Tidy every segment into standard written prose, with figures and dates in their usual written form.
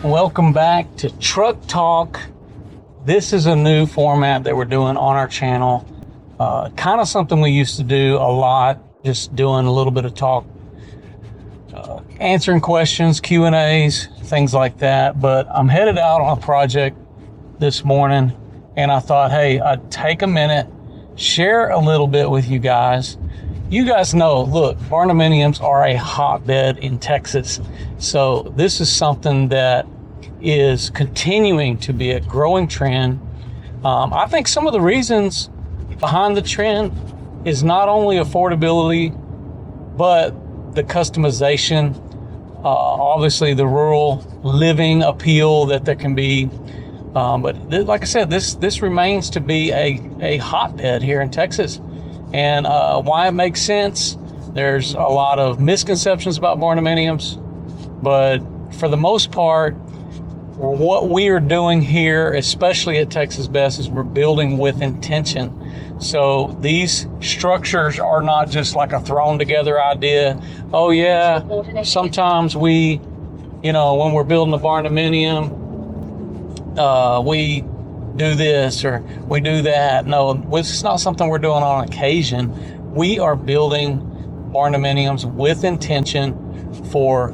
Welcome back to Truck Talk. This is a new format that we're doing on our channel. Kind of something we used to do a lot, just doing a little bit of talk, answering questions, Q&As, things like that. But I'm headed out on a project this morning, and I thought, hey, I'd take a minute, share a little bit with you guys. You guys know, look, barndominiums are a hotbed in Texas. So this is something that is continuing to be a growing trend. I think some of the reasons behind the trend is not only affordability, but the customization, obviously the rural living appeal that there can be. But like I said, this remains to be a hotbed here in Texas. And why it makes sense, there's a lot of misconceptions about barndominiums, but for the most part, what we are doing here, especially at Texas Best, is we're building with intention. So these structures are not just like a thrown together idea. Oh yeah, sometimes we, when we're building a barndominium, we do this or we do that. No, it's not something we're doing on occasion. We are building barndominiums with intention for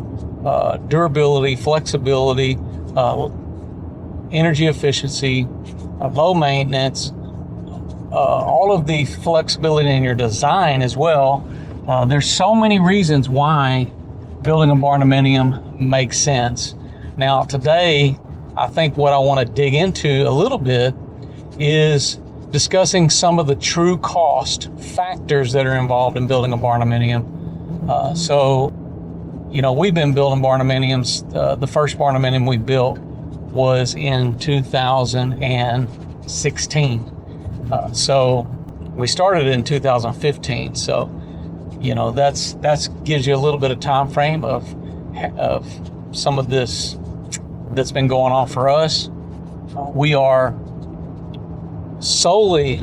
durability, flexibility, energy efficiency, low maintenance, all of the flexibility in your design as well. There's so many reasons why building a barndominium makes sense. Now today, I think what I want to dig into a little bit is discussing some of the true cost factors that are involved in building a barndominium. We've been building barndominiums. The first barndominium we built was in 2016. So we started in 2015. So, that's gives you a little bit of time frame of some of this that's been going on for us. We are solely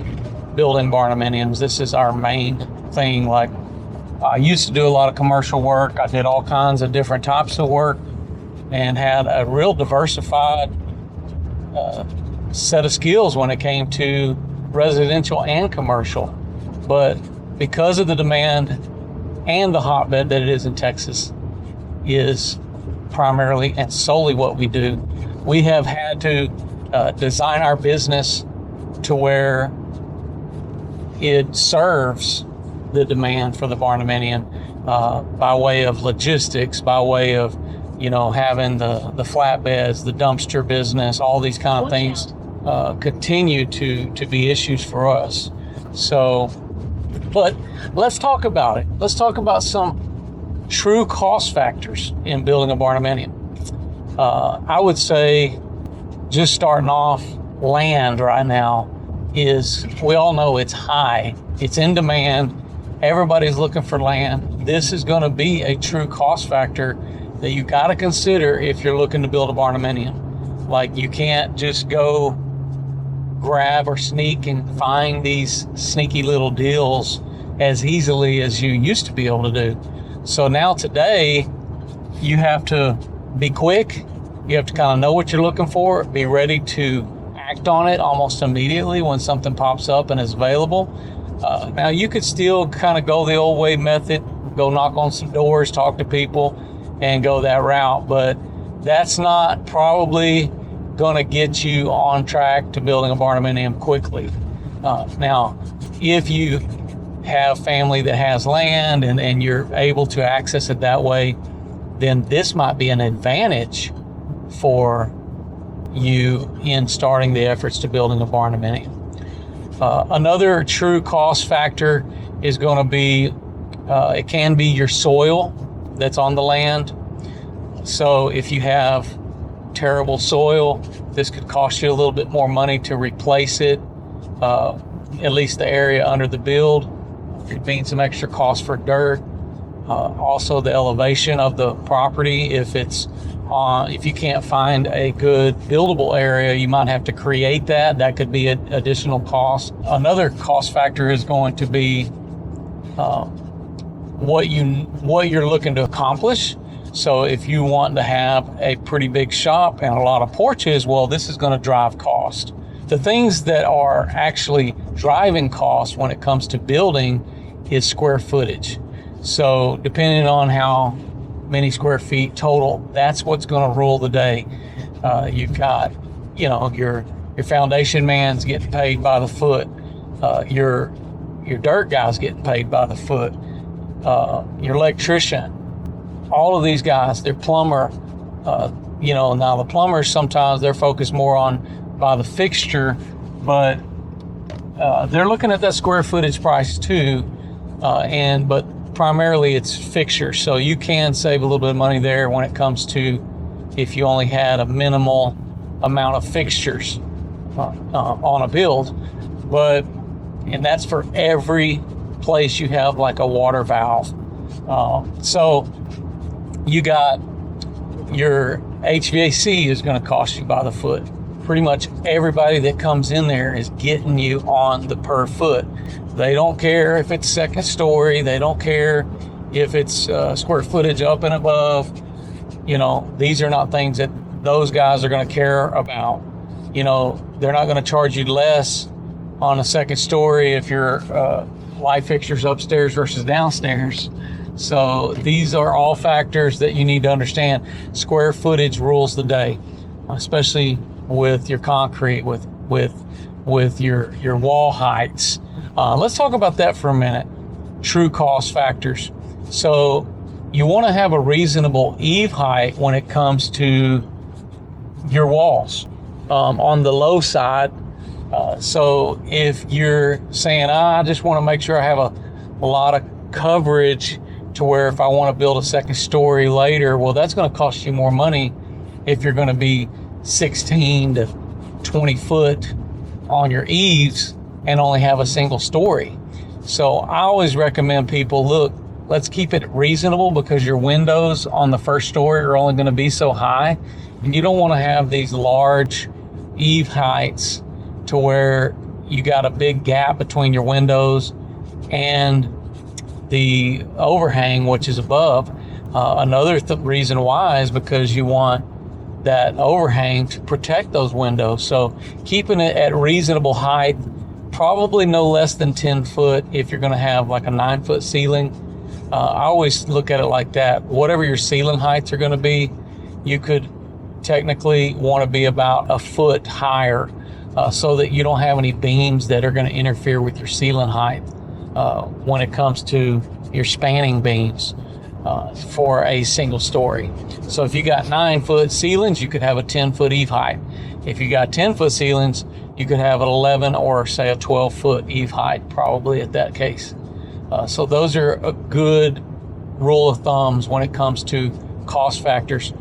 building barndominiums. This is our main thing. Like, I used to do a lot of commercial work. I did all kinds of different types of work and had a real diversified set of skills when it came to residential and commercial. But because of the demand and the hotbed that it is in Texas is primarily and solely what we do, we have had to design our business to where it serves the demand for the barndominium by way of logistics, by way of having the flatbeds, the dumpster business, all these kind of things continue to be issues for us. So, but let's talk about it. Let's talk about some true cost factors in building a barndominium. I would say, just starting off, land right now we all know it's high. It's in demand. Everybody's looking for land. This is going to be a true cost factor that you got to consider if you're looking to build a barndominium. Like, you can't just go grab or sneak and find these sneaky little deals as easily as you used to be able to do. So now today, you have to be quick. You have to kind of know what you're looking for, be ready to act on it almost immediately when something pops up and is available. Now, you could still kind of go the old way method, go knock on some doors, talk to people, and go that route. But that's not probably going to get you on track to building a barndominium quickly. Now, if you have family that has land and you're able to access it that way, then this might be an advantage for you in starting the efforts to building a barndominium. Another true cost factor is going to be, it can be your soil that's on the land. So if you have terrible soil, this could cost you a little bit more money to replace it, at least the area under the build. Could mean some extra cost for dirt. Also the elevation of the property. If you can't find a good buildable area, you might have to create that. That could be an additional cost. Another cost factor is going to be what you're looking to accomplish. So if you want to have a pretty big shop and a lot of porches, well, this is going to drive cost. The things that are actually driving cost when it comes to building is square footage. So depending on how many square feet total, that's what's going to rule the day. You've got, your foundation man's getting paid by the foot. Your dirt guy's getting paid by the foot. Your electrician, all of these guys, their plumber, now the plumbers, sometimes they're focused more on by the fixture, but they're looking at that square footage price too. But primarily it's fixtures. So you can save a little bit of money there when it comes to if you only had a minimal amount of fixtures on a build. And that's for every place you have like a water valve. So you got your HVAC is going to cost you by the foot. Pretty much everybody that comes in there is getting you on the per foot. They don't care if it's second story. They don't care if it's square footage up and above. These are not things that those guys are going to care about. They're not going to charge you less on a second story if your light fixtures upstairs versus downstairs. So these are all factors that you need to understand. Square footage rules the day, especially with your concrete, with your wall heights. Let's talk about that for a minute. True cost factors. So you want to have a reasonable eave height when it comes to your walls on the low side. So if you're saying, I just want to make sure I have a lot of coverage to where if I want to build a second story later, well, that's going to cost you more money if you're going to be 16 to 20 foot on your eaves and only have a single story. So I always recommend people, look, let's keep it reasonable because your windows on the first story are only going to be so high. And you don't want to have these large eave heights to where you got a big gap between your windows and the overhang, which is above. Another reason why is because you want that overhang to protect those windows. So keeping it at reasonable height, probably no less than 10 foot if you're going to have like a 9-foot ceiling. I always look at it like that. Whatever your ceiling heights are going to be, you could technically want to be about a foot higher so that you don't have any beams that are going to interfere with your ceiling height when it comes to your spanning beams for a single story. So if you got 9-foot ceilings, you could have a 10-foot eave height. If you got 10-foot ceilings, you could have an 11 or say a 12-foot eave height, probably at that case. So those are a good rule of thumbs when it comes to cost factors,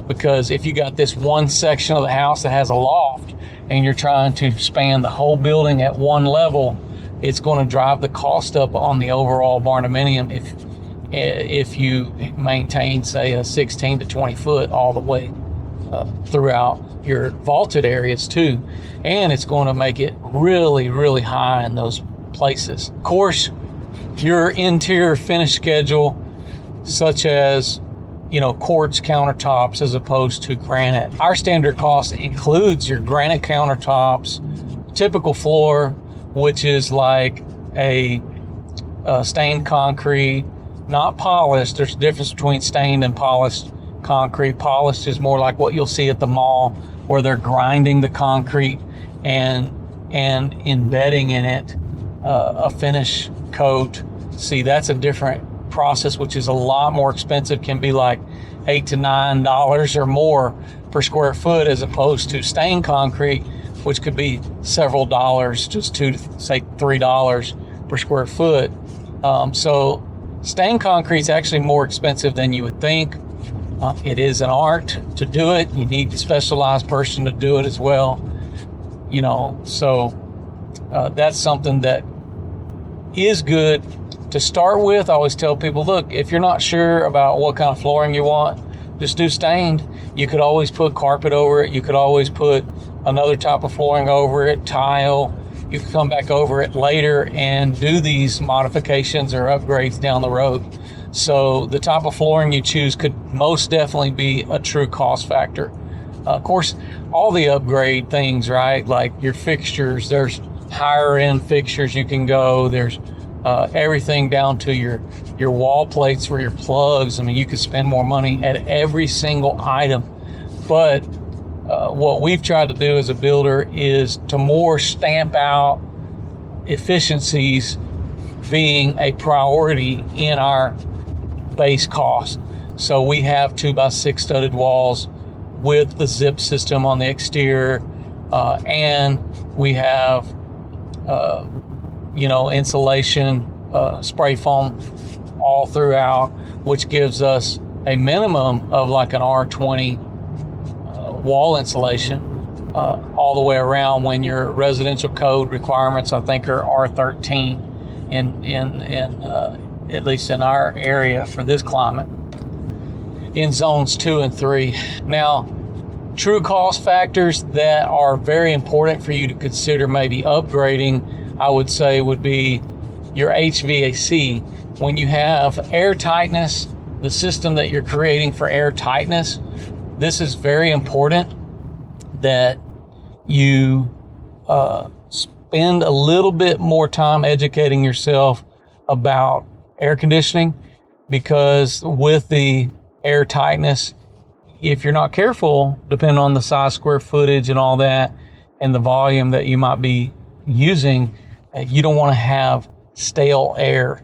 because if you got this one section of the house that has a loft and you're trying to span the whole building at one level, it's going to drive the cost up on the overall barndominium if you maintain, say, a 16 to 20 foot all the way throughout your vaulted areas too. And it's going to make it really, really high in those places. Of course, your interior finish schedule, such as quartz countertops as opposed to granite. Our standard cost includes your granite countertops, typical floor, which is like a stained concrete, not polished. There's a difference between stained and polished concrete. Polished is more like what you'll see at the mall, where they're grinding the concrete and embedding in it a finish coat. See, that's a different process, which is a lot more expensive, can be like $8 to $9 or more per square foot, as opposed to stained concrete, which could be several dollars, just $2 to say $3 per square foot. So stained concrete is actually more expensive than you would think. It is an art to do it. You need a specialized person to do it as well. So that's something that is good to start with. I always tell people, look, if you're not sure about what kind of flooring you want, just do stained. You could always put carpet over it. You could always put another type of flooring over it, tile. You can come back over it later and do these modifications or upgrades down the road. So the type of flooring you choose could most definitely be a true cost factor. Of course, all the upgrade things, right? Like your fixtures, there's higher end fixtures you can go. There's everything down to your wall plates or your plugs. I mean, you could spend more money at every single item. But what we've tried to do as a builder is to more stamp out efficiencies being a priority in our base cost. So we have 2x6 studded walls with the zip system on the exterior, and we have insulation, spray foam all throughout, which gives us a minimum of like an R20 wall insulation all the way around, when your residential code requirements, I think, are R13 in at least in our area for this climate, in zones 2 and 3. Now, true cost factors that are very important for you to consider maybe upgrading, I would say, would be your HVAC. When you have air tightness, the system that you're creating for air tightness, this is very important that you spend a little bit more time educating yourself about air conditioning, because with the air tightness, if you're not careful, depending on the size, square footage and all that, and the volume that you might be using, you don't want to have stale air.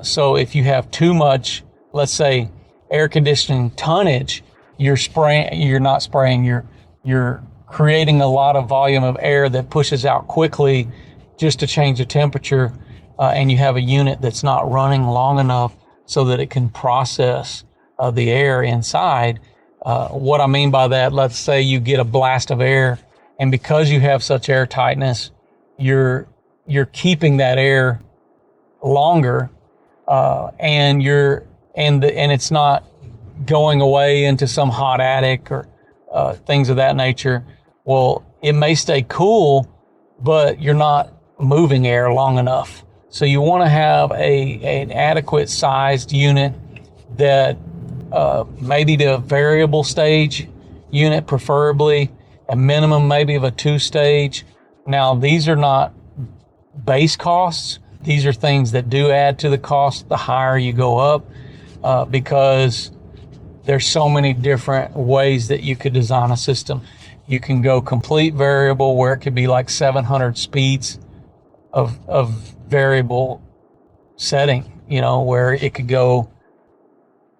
So if you have too much, let's say, air conditioning tonnage, you're creating a lot of volume of air that pushes out quickly just to change the temperature, and you have a unit that's not running long enough so that it can process the air inside. What I mean by that, let's say you get a blast of air, and because you have such air tightness, you're keeping that air longer, and it's not going away into some hot attic or things of that nature. Well, it may stay cool, but you're not moving air long enough. So you want to have an adequate sized unit that maybe to a variable stage unit, preferably a minimum maybe of a 2-stage. Now, these are not base costs. These are things that do add to the cost the higher you go up, because there's so many different ways that you could design a system. You can go complete variable, where it could be like 700 speeds of variable setting, where it could go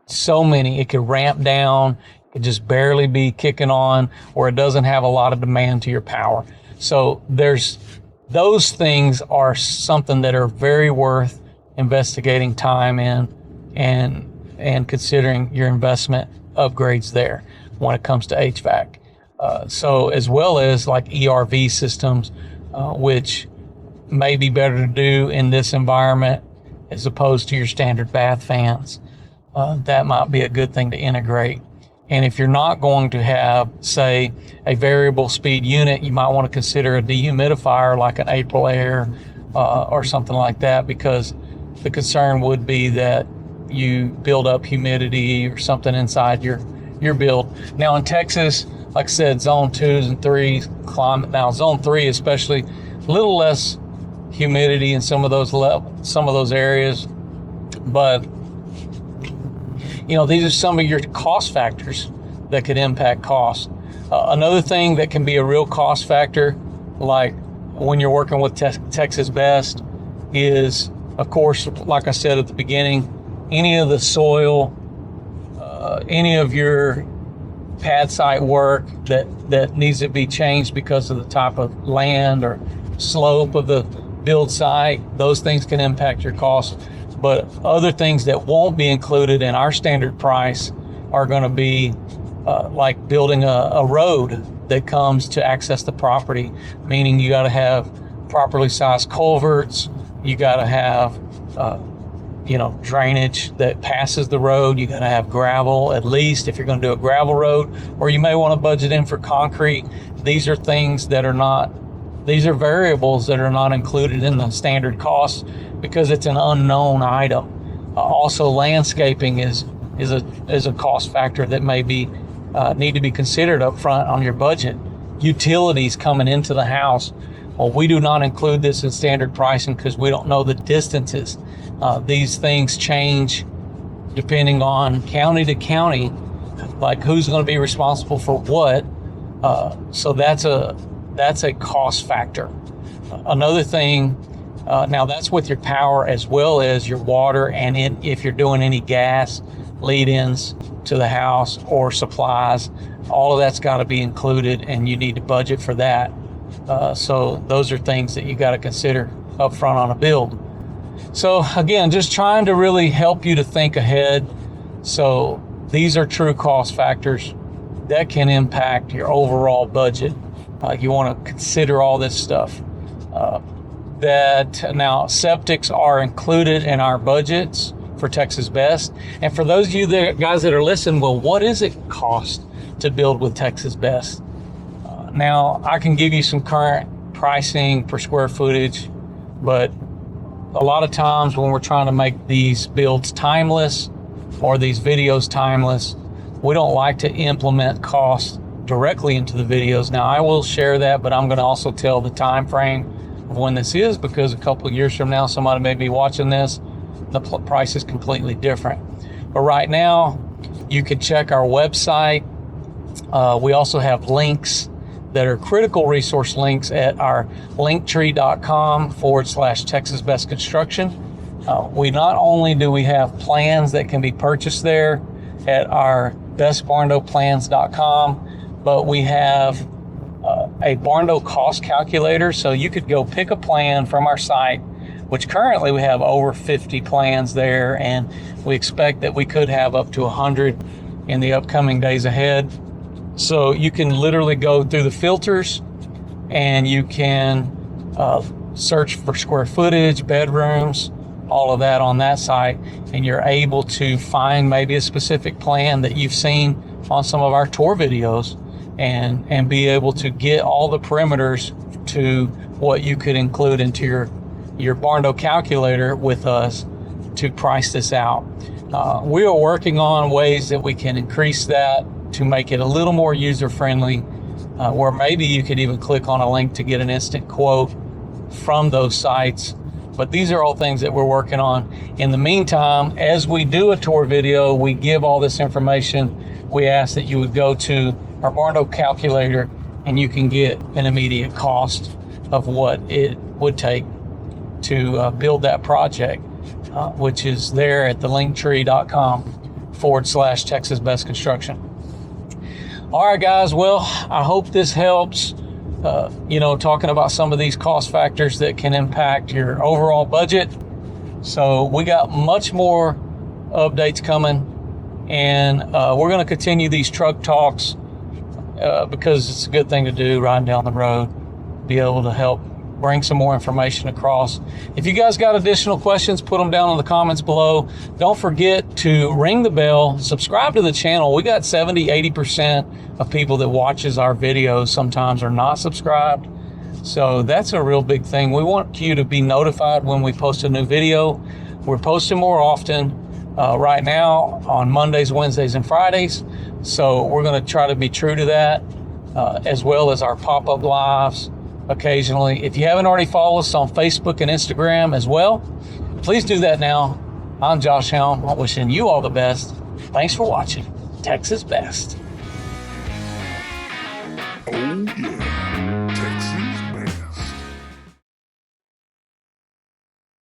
so many, it could ramp down, it could just barely be kicking on, or it doesn't have a lot of demand to your power. So those things are something that are very worth investigating time in, and considering your investment upgrades there when it comes to HVAC. So as well as like ERV systems, which may be better to do in this environment as opposed to your standard bath fans. That might be a good thing to integrate. And if you're not going to have, say, a variable speed unit, you might want to consider a dehumidifier like an April Air or something like that, because the concern would be that you build up humidity or something inside your build. Now in Texas, like I said, zone 2s and 3s climate. Now zone 3 especially, a little less humidity in some of those areas, but these are some of your cost factors that could impact cost. Another thing that can be a real cost factor, like when you're working with Texas Best, is, of course, like I said at the beginning, any of the soil, any of your pad site work that needs to be changed because of the type of land or slope of the build site, those things can impact your cost. But other things that won't be included in our standard price are going to be like building a road that comes to access the property, meaning you got to have properly sized culverts, you got to have drainage that passes the road, you got to have gravel, at least if you're going to do a gravel road, or you may want to budget in for concrete. These are variables that are not included in the standard cost because it's an unknown item. Also, landscaping is a cost factor that may be need to be considered up front on your budget. Utilities coming into the house. Well, we do not include this in standard pricing because we don't know the distances. These things change depending on county to county, like who's going to be responsible for what. So that's a cost factor. Another thing, now that's with your power as well as your water, and if you're doing any gas lead-ins to the house or supplies, all of that's got to be included, and you need to budget for that. So those are things that you got to consider up front on a build. So again, just trying to really help you to think ahead. So these are true cost factors that can impact your overall budget. You want to consider all this stuff. That now septics are included in our budgets for Texas Best. And for those of you guys that are listening, well, what does it cost to build with Texas Best? Now, I can give you some current pricing per square footage, but a lot of times when we're trying to make these builds timeless or these videos timeless, we don't like to implement costs directly into the videos. Now, I will share that, but I'm going to also tell the time frame of when this is, because a couple of years from now, somebody may be watching this, the price is completely different. But right now, you can check our website. We also have links that are critical resource links at our linktree.com/Texas Best Construction. We not only do we have plans that can be purchased there at our bestbarndoplans.com, but we have a Barndo cost calculator. So you could go pick a plan from our site, which currently we have over 50 plans there, and we expect that we could have up to 100 in the upcoming days ahead. So you can literally go through the filters and you can search for square footage, bedrooms, all of that on that site, and you're able to find maybe a specific plan that you've seen on some of our tour videos and be able to get all the parameters to what you could include into your Barndo calculator with us to price this out. We are working on ways that we can increase that to make it a little more user-friendly, where maybe you could even click on a link to get an instant quote from those sites. But these are all things that we're working on. In the meantime, as we do a tour video, we give all this information. We ask that you would go to our Barndo calculator and you can get an immediate cost of what it would take to build that project, which is there at the linktree.com/Texas Best Construction. All right, guys. Well, I hope this helps, talking about some of these cost factors that can impact your overall budget. So we got much more updates coming, and we're going to continue these truck talks because it's a good thing to do riding down the road, be able to help bring some more information across. If you guys got additional questions, put them down in the comments below. Don't forget to ring the bell, subscribe to the channel. We got 70-80% of people that watches our videos sometimes are not subscribed. So that's a real big thing. We want you to be notified when we post a new video. We're posting more often right now on Mondays, Wednesdays, and Fridays. So we're going to try to be true to that, as well as our pop-up lives occasionally. If you haven't already followed us on Facebook and Instagram as well, please do that now. I'm Josh Helm. I'm wishing you all the best. Thanks for watching Texas Best. Oh yeah.